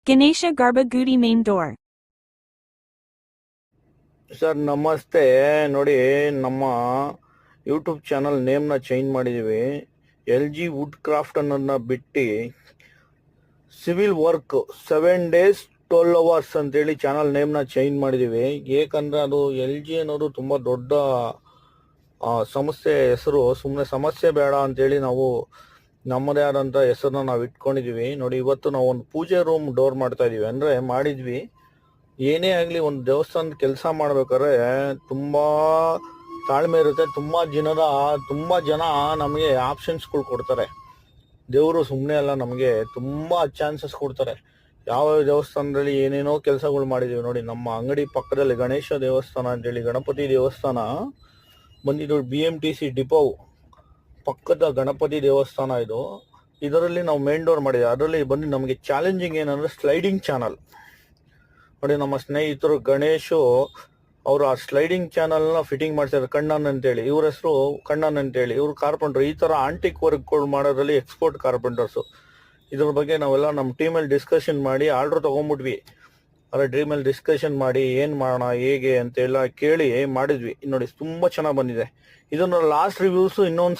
Ganesha Garbagudi main door. Sir ನಮಸ್ತೆ. ನೋಡಿ, ನಮ್ಮ ಯೂಟ್ಯೂಬ್ ಚಾನಲ್ ನೇಮ್ನ ಚೇಂಜ್ ಮಾಡಿದ್ದೀವಿ. LG ವುಡ್ ಕ್ರಾಫ್ಟ್ ಅನ್ನೋದನ್ನ ಬಿಟ್ಟು ಸಿವಿಲ್ ವರ್ಕ್ 7 days 12 hours ಅಂತೇಳಿ ಚಾನಲ್ ನೇಮ್ನ ಚೇಂಜ್ ಮಾಡಿದ್ದೀವಿ. ಏಕಂದ್ರೆ ಅದು LG ಅನ್ನೋದು ತುಂಬ ದೊಡ್ಡ ಸಮಸ್ಯೆ ಹೆಸರು. ಸುಮ್ಮನೆ ಸಮಸ್ಯೆ ಬೇಡ ಅಂತೇಳಿ ನಾವು ನಮ್ಮದೇ ಆದಂಥ ಹೆಸರನ್ನ ನಾವು ಇಟ್ಕೊಂಡಿದ್ದೀವಿ. ನೋಡಿ, ಇವತ್ತು ನಾವು ಒಂದು ಪೂಜೆ ರೂಮ್ ಡೋರ್ ಮಾಡ್ತಾ ಇದೀವಿ. ಅಂದರೆ ಮಾಡಿದ್ವಿ. ಏನೇ ಆಗಲಿ ಒಂದು ದೇವಸ್ಥಾನದ ಕೆಲಸ ಮಾಡ್ಬೇಕಾದ್ರೆ ತುಂಬ ತಾಳ್ಮೆ ಇರುತ್ತೆ. ತುಂಬ ಜನ ನಮಗೆ ಆಪ್ಷನ್ಸ್ಗಳು ಕೊಡ್ತಾರೆ. ದೇವರು ಸುಮ್ಮನೆ ಅಲ್ಲ, ನಮಗೆ ತುಂಬ ಚಾನ್ಸಸ್ ಕೊಡ್ತಾರೆ. ಯಾವ ದೇವಸ್ಥಾನದಲ್ಲಿ ಏನೇನೋ ಕೆಲಸಗಳು ಮಾಡಿದ್ದೀವಿ. ನೋಡಿ, ನಮ್ಮ ಅಂಗಡಿ ಪಕ್ಕದಲ್ಲಿ ಗಣೇಶ ದೇವಸ್ಥಾನ ಅಂತೇಳಿ ಗಣಪತಿ ದೇವಸ್ಥಾನ ಬಂದಿದ್ದು BMTC ಡಿಪೋ ಪಕ್ಕದ ಗಣಪತಿ ದೇವಸ್ಥಾನ ಇದು. ಇದರಲ್ಲಿ ನಾವು ಮೇನ್ ಡೋರ್ ಮಾಡಿದ್ದೀವಿ. ಅದರಲ್ಲಿ ಬಂದು ನಮಗೆ ಚಾಲೆಂಜಿಂಗ್ ಏನಂದ್ರೆ ಸ್ಲೈಡಿಂಗ್ ಚಾನಲ್. ನೋಡಿ, ನಮ್ಮ ಸ್ನೇಹಿತರು ಗಣೇಶು ಅವರು ಆ ಸ್ಲೈಡಿಂಗ್ ಚಾನಲ್ನ ಫಿಟ್ಟಿಂಗ್ ಮಾಡ್ತಿದ್ದಾರೆ. ಕಣ್ಣನ್ ಅಂತೇಳಿ, ಇವ್ರ ಹೆಸರು ಕಣ್ಣನ್ ಅಂತೇಳಿ. ಇವ್ರು ಕಾರ್ಪೆಂಟರ್. ಈ ಥರ ಆಂಟಿಕ್ ವರ್ಕ್ಗಳು ಮಾಡೋದ್ರಲ್ಲಿ ಎಕ್ಸ್ಪೋರ್ಟ್ ಕಾರ್ಪೆಂಟರ್ಸು. ಇದ್ರ ಬಗ್ಗೆ ನಾವೆಲ್ಲ ನಮ್ಮ ಟೀಮಲ್ಲಿ ಡಿಸ್ಕಷನ್ ಮಾಡಿ ಆರ್ಡ್ರ್ ತೊಗೊಂಡ್ಬಿಟ್ವಿ. ಅದರ ಡ್ರೀಮಲ್ಲಿ ಡಿಸ್ಕಷನ್ ಮಾಡಿ ಏನು ಮಾಡೋಣ ಹೇಗೆ ಅಂತೆಲ್ಲ ಕೇಳಿ ಮಾಡಿದ್ವಿ. ನೋಡಿ, ತುಂಬ ಚೆನ್ನಾಗಿ ಬಂದಿದೆ. ಇದನ್ನ ಲಾಸ್ಟ್ ರಿವ್ಯೂಸು ಇನ್ನೊಂದು